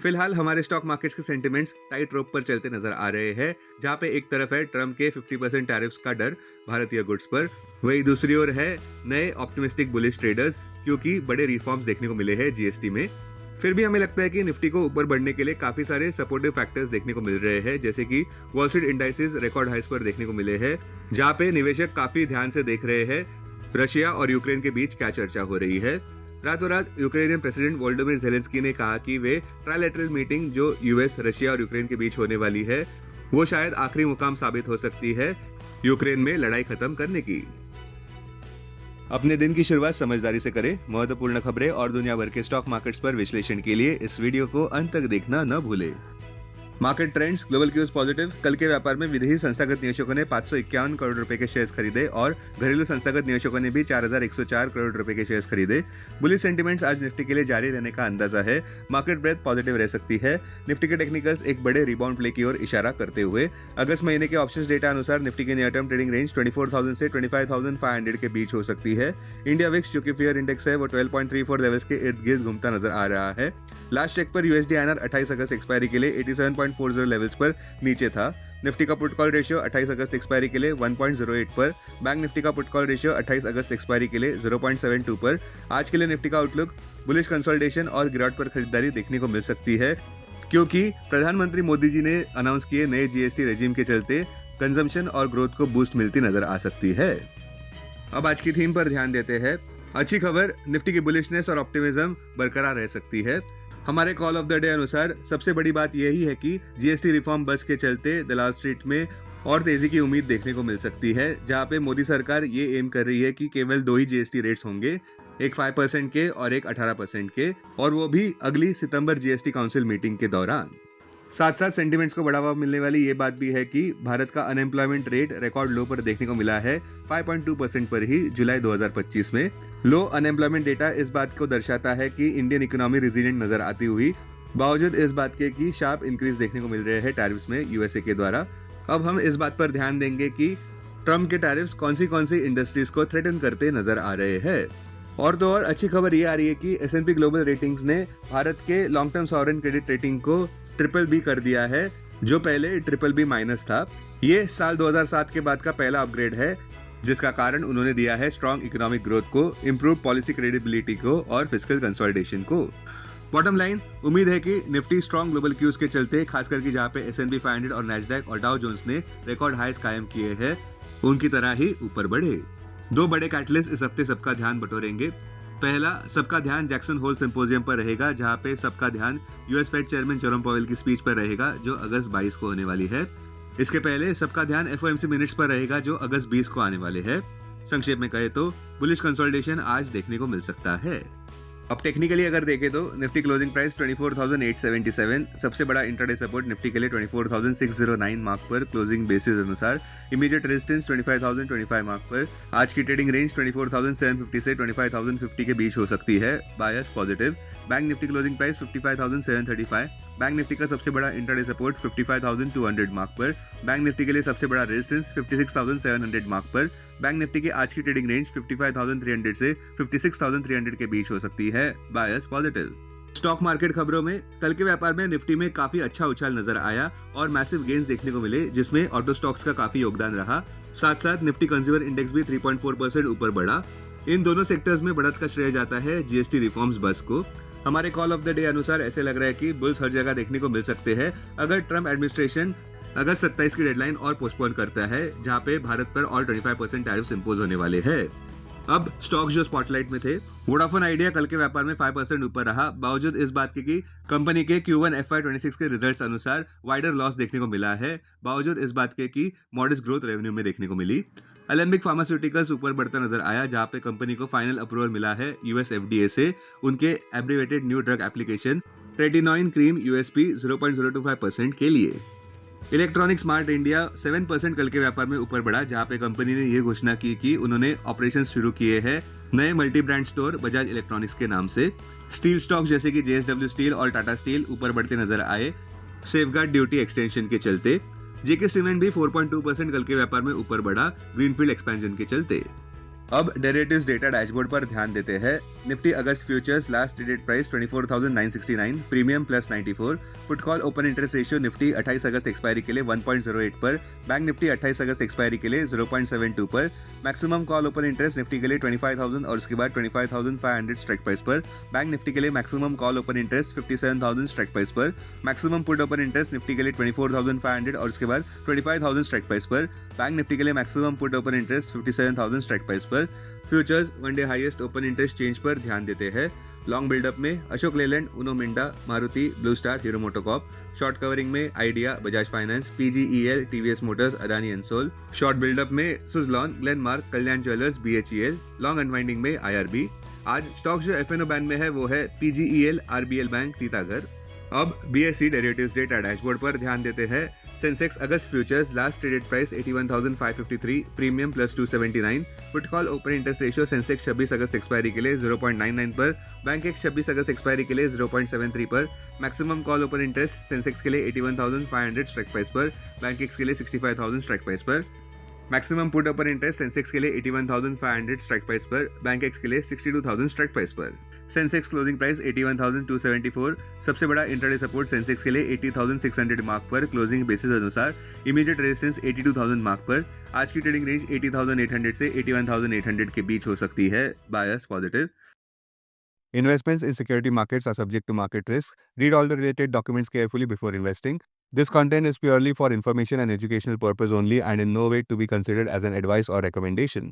फिलहाल हमारे stock markets के सेंटिमेंट्स टाइट रोप पर चलते नजर आ रहे हैं, जहां पे एक तरफ है ट्रम्प के 50% टैरिफ्स का डर भारतीय गुड्स पर, वही दूसरी ओर है नए ऑप्टिमिस्टिक बुलिश ट्रेडर्स, क्योंकि बड़े रिफॉर्म्स देखने को मिले हैं जीएसटी में। फिर भी हमें लगता है कि निफ्टी को ऊपर बढ़ने के लिए काफी सारे सपोर्टिव फैक्टर्स देखने को मिल रहे हैं, जैसे कि वॉल स्ट्रीट इंडाइसेस रिकॉर्ड हाइस पर देखने को मिले हैं, जहां पे निवेशक काफी ध्यान से देख रहे हैं रशिया और यूक्रेन के बीच क्या चर्चा हो रही है। रातों रात यूक्रेनियन प्रेसिडेंट वोलोडिमिर ज़ेलेंस्की ने कहा कि वे ट्राइलेटरल मीटिंग जो यूएस, रशिया और यूक्रेन के बीच होने वाली है, वो शायद आखिरी मुकाम साबित हो सकती है यूक्रेन में लड़ाई खत्म करने की। अपने दिन की शुरुआत समझदारी से करें। महत्वपूर्ण खबरें और दुनिया भर के स्टॉक मार्केट्स पर विश्लेषण के लिए इस वीडियो को अंत तक देखना न भूलें। Market trends, global cues positive. कल के व्यापार में विदेशी संस्थागत निवेशकों ने 551 करोड़ रुपए के शेयर्स खरीदे और घरेलू संस्थागत निवेशकों ने भी 4104 करोड़ रुपए के शेयर्स खरीदे। बुलिश सेंटिमेंट्स आज निफ्टी के लिए जारी रहने का अंदाजा है। मार्केट ब्रेथ पॉजिटिव रह सकती है। निफ्टी के टेक्निकल्स एक बड़े रिबाउंड प्ले की ओर इशारा करते हुए अगस्त महीने के ऑप्शंस डेटा अनुसार निफ्टी की नियर टर्म ट्रेडिंग रेंज 24,000 से 25,500 के बीच हो सकती है। इंडिया विक्स जो कि फियर इंडेक्स है वो 12.34 लेवल्स के इर्द गिर्द घूमता नजर आ रहा है। लास्ट चेक पर यूएसडी INR 28 अगस्त एक्सपायरी के लिए 87.40 लेवल्स पर नीचे था। निफ्टी का put call ratio 28 August expiry के लिए 1.08 पर, बैंक निफ्टी का put call ratio 28 August expiry के लिए 0.72 पर। आज के लिए निफ्टी का आउटलुक बुलिश कंसोलिडेशन और गिरावट पर खरीदारी देखने को मिल सकती है, क्योंकि प्रधानमंत्री मोदी जी ने अनाउंस किए नए जीएसटी रेजिम के चलते कंजम्पशन और ग्रोथ को बूस्ट मिलती नजर आ सकती है। अब आज की थीम पर ध्यान देते हैं। अच्छी खबर, निफ्टी की बुलिशनेस और ऑप्टिमिज्म बरकरार रह सकती है। हमारे कॉल ऑफ द डे अनुसार सबसे बड़ी बात यही है कि जीएसटी रिफॉर्म बस के चलते दलाल स्ट्रीट में और तेजी की उम्मीद देखने को मिल सकती है, जहां पे मोदी सरकार ये एम कर रही है कि केवल 2 ही जीएसटी रेट्स होंगे, एक 5% के और एक 18% के, और वो भी अगली सितंबर जीएसटी काउंसिल मीटिंग के दौरान। साथ साथ सेंटिमेंट्स को बढ़ावा मिलने वाली ये बात भी है कि भारत का अनएम्प्लॉयमेंट रेट रिकॉर्ड लो पर देखने को मिला है, 5.2% पर ही जुलाई 2025 में। लो अनएम्प्लॉयमेंट डेटा इस बात को दर्शाता है कि इंडियन इकोनॉमी रेजिलिएंट नजर आती हुई, बावजूद इस बात के कि शार्प इंक्रीज देखने को मिल रहे हैं टैरिफ्स में यूएसए के द्वारा। अब हम इस बात पर ध्यान देंगे कि ट्रम्प के टैरिफ्स कौन सी इंडस्ट्रीज को थ्रेटन करते नजर आ रहे हैं। और तो और अच्छी खबर ये आ रही है कि S&P ग्लोबल रेटिंग्स ने भारत के long term sovereign credit rating को BBB कर दिया है, जो पहले BBB- था। ये साल 2007 के बाद का पहला अपग्रेड है, जिसका कारण उन्होंने दिया है स्ट्रॉन्ग इकोनॉमिक ग्रोथ को, इम्प्रूव पॉलिसी क्रेडिबिलिटी को और फिस्कल कंसोलिडेशन को। बॉटम लाइन, उम्मीद है कि निफ्टी स्ट्रॉन्ग ग्लोबल क्यूज के चलते, खास करके जहां पे S&P 500 और नैस्डैक और डाउ जोन्स ने रिकॉर्ड हाइस कायम किए हैं, उनकी तरह ही ऊपर बढ़े। 2 बड़े कैटलिस्ट इस हफ्ते सबका ध्यान बटोरेंगे। पहला, सबका ध्यान जैक्सन होल सिंपोजियम पर रहेगा, जहां पे सबका ध्यान US Fed chairman Jerome Powell की स्पीच पर रहेगा, जो अगस्त 22 को होने वाली है। इसके पहले सबका ध्यान FOMC मिनट्स पर रहेगा, जो अगस्त 20 को आने वाले हैं। संक्षेप में कहे तो बुलिश कंसोलिडेशन आज देखने को मिल सकता है। अब टेक्निकली अगर देखें तो निफ्टी क्लोजिंग प्राइस 24,877, सबसे बड़ा इंट्राडे सपोर्ट निफ्टी के लिए 24,609 मार्क पर क्लोजिंग बेसिस अनुसार, इमीडिएट रेजिस्टेंस 25,025 मार्क पर। आज की ट्रेडिंग रेंज 24,750 से 25,050 के बीच हो सकती है, bias positive. Bank Nifty closing price 55,735, bank Nifty का सबसे बड़ा इंट्राडे सपोर्ट 55,200 मार्क पर, बैंक निफ्टी के लिए सबसे बड़ा रेजिस्टेंस 56,700 मार्क पर। बैंक निफ्टी की आज की ट्रेडिंग रेंज 55,300 से 56,300 के बीच हो सकती है, बायस पॉजिटिव। स्टॉक मार्केट खबरों में, कल के व्यापार में निफ्टी में काफी अच्छा उछाल नजर आया और मैसिव गेन्स देखने को मिले, जिसमें ऑटो स्टॉक्स का काफी योगदान रहा। साथ साथ निफ्टी कंज्यूमर इंडेक्स भी 3.4% ऊपर बढ़ा। इन दोनों सेक्टर्स में बढ़त का श्रेय जाता है जीएसटी रिफॉर्म्स बस को। हमारे कॉल ऑफ द डे अनुसार ऐसे लग रहा है कि बुल्स हर जगह देखने को मिल सकते हैं अगर ट्रम्प एडमिनिस्ट्रेशन अगस्त 27 की डेडलाइन और पोस्टपोन करता है, जहां पे भारत पर और 25% टैरिफ्स इंपोज होने वाले हैं। अब स्टॉक्स जो स्पॉटलाइट में थे, वोडाफोन आइडिया कल के व्यापार में 5% ऊपर रहा, बावजूद इस बात के कि कंपनी के Q1 FY26 के रिजल्ट्स अनुसार वाइडर लॉस देखने को मिला है, बावजूद इस बात के कि मॉडेस्ट ग्रोथ रेवेन्यू में देखने को मिली। एलेम्बिक फार्मास्यूटिकल्स ऊपर बढ़ता नजर आया, जहां पे कंपनी को फाइनल अप्रूवल मिला है यूएस FDA से उनके abbreviated new drug application tretinoin cream USP 0.025% के लिए। इलेक्ट्रॉनिक स्मार्ट इंडिया 7% कल के व्यापार में ऊपर बढ़ा, जहां पे कंपनी ने यह घोषणा की कि उन्होंने ऑपरेशन शुरू किए हैं नए multi brand store Bajaj electronics के नाम से। स्टील स्टॉक जैसे कि JSW स्टील और टाटा स्टील ऊपर बढ़ते नजर आए, सेफगार्ड ड्यूटी एक्सटेंशन के चलते। जेके सीमेंट भी 4.2% कल के व्यापार में ऊपर बढ़ा, ग्रीनफील्ड एक्सपेंशन के चलते। अब डेरिवेटिव्स डेटा डैशबोर्ड पर ध्यान देते हैं। Nifty August futures last traded price 24,969, premium plus 94। Put call open interest ratio Nifty 28 August expiry के लिए 1.08 पर, बैंक निफ्टी 28 अगस्त एक्सपायरी के लिए 0.72 पर। Maximum call open interest Nifty के लिए 25,000 और उसके बाद 25,500 स्ट्राइक प्राइस पर, बैंक निफ्टी के लिए maximum call open interest 57,000 strike price पर। Maximum put open interest Nifty के लिए 24,500 और उसके बाद 25,000 स्ट्राइक प्राइस पर, बैंक निफ्टी के लिए maximum put open interest 57,000 strike price पर। Futures one day highest open interest change पर ध्यान देते हैं। लॉन्ग बिल्डअप में Ashok Leyland, Uno Minda, Maruti, Blue Star, Hero MotoCorp. Short covering में Idea, Bajaj Finance, PGEL, TVS Motors, Adani Ensol. Short buildup में Suzlon, Glenmark, Kalyan Jewellers, BHEL. Long unwinding में IRB. आज स्टॉक्स जो एफएनओ बैंड में है वो है पीजीईएल, आरबीएल बैंक, तीतागर। अब बीएसई डेरिवेटिव्स डेटा डैशबोर्ड पर ध्यान देते हैं। Sensex August futures last traded price 81,553, premium plus 279। Put call open interest ratio Sensex 26 August expiry के लिए 0.99 पर, बैंक एक्स 26 अगस्त एक्सपायरी के लिए 0.73 पर। Maximum call open interest Sensex के लिए 81,500 स्ट्राइक प्राइस पर, बैंक एक्स के लिए 65,000 स्ट्राइक प्राइस पर। Maximum put open interest Sensex के लिए 81,500 स्ट्राइक प्राइस पर, बैंक एक्स के लिए 62,000 स्ट्राइक प्राइस पर। Sensex closing price 81,274। सबसे बड़ा इंट्राडे सपोर्ट सेंसेक्स के लिए 80,600 मार्क पर क्लोजिंग बेसिस अनुसार। इमीडिएट रेजिस्टेंस 82,000 मार्क पर। आज की ट्रेडिंग रेंज 80,800 से 81,800 के बीच हो सकती है। Bias positive. Investments in security markets are subject to market risk. Read all the related documents carefully before investing. This content is purely for information and educational purpose only and in no way to be considered as an advice or recommendation.